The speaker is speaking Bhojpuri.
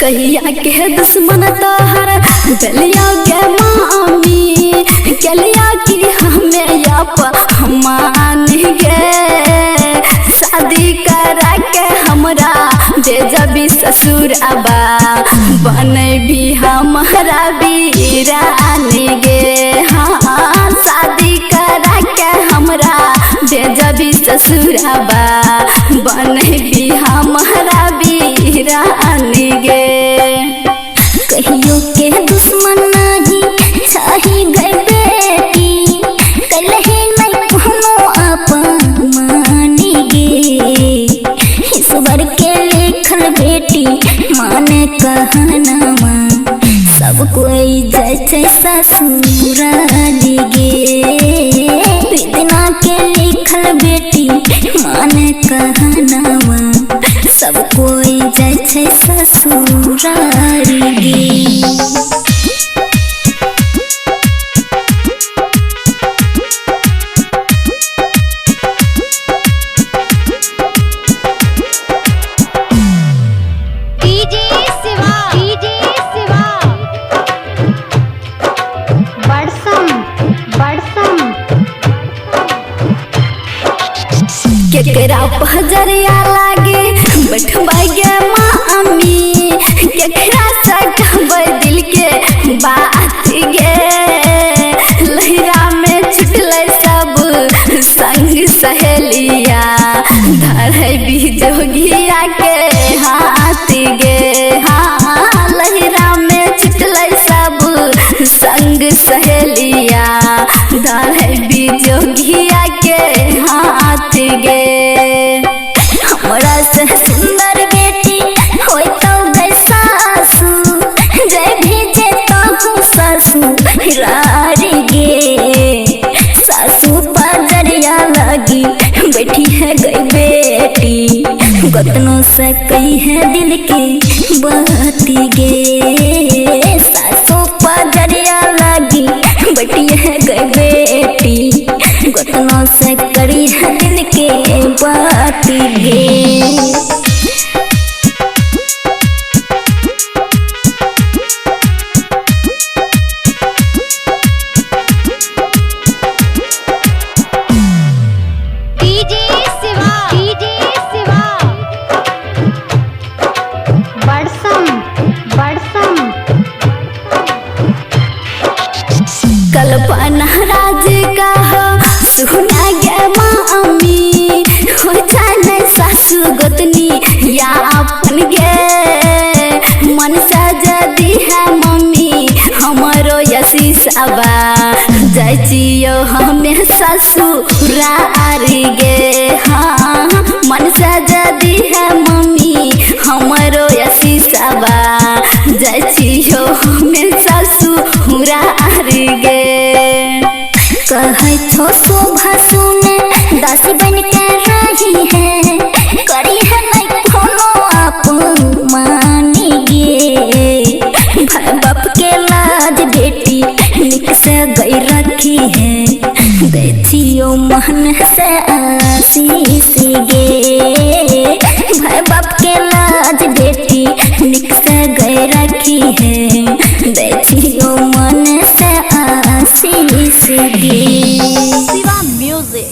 कहिया के दुश्मन तोहर बेलिया के मामी कलिया की हमें मान गे शादी करा के हमरा दे जबी ससुर आबा बने भी हमारा वीरानी गे। हाँ शादी करा के हमरा दे जबी ससुर आबा बने भी हमारा वीरानी गे। कहियो के दुश्मन नहीं चाही गए बेटी कलहे नहीं कोनो अपमानी गे। ईश्वर के लिखल बेटी माने कहनामा सब कोई जैसे ससुराली गे। विदना के लिखल बेटी माने कहनामा सब कोई जैसे ससुराली गे। केकरा पहजरिया लागे बैठबा गे मामी केकरा से कहबै दिल के बात गे। लहरा में छुटलै सब संग सहेलिया धरै बिजोगिया के हाथ गे। हाँ लहरा में छुटलै सब संग सहेलिया धरै बिजोगिया के हाथ गे। हमरा से सुंदर बेटी होय तो गई सासू जय भेजे तो ससुरारी गे। सासू पजरिया लगी बैठी है गई बेटी कतनों से कही है दिल की बाती गे। सासू पजरिया लगी बैठी है गई बेटी कतनों से करी है दिल के बात गे। कल्पना राज का सुना गे मामी हो जाने सासु गोतनी या अपन गे। मन सजदी है मम्मी हमारो यशीश आबा जाइयो हमें ससुरार गे। हाँ मन सजदी है मम्मी हमारो यशीश आबा जाइयो हमें ससुरार गे। कहे छो शोभा सुने दासी बन के रही है करी है नहीं कोनो अपमानी गे। भाई बाप के लाज बेटी निक से गई रखी है देखियो मन से आशीष गे। भाई बाप के लाज बेटी निक से गई रखी है देखियो मन से आशीष गे। शिवा म्यूजिक।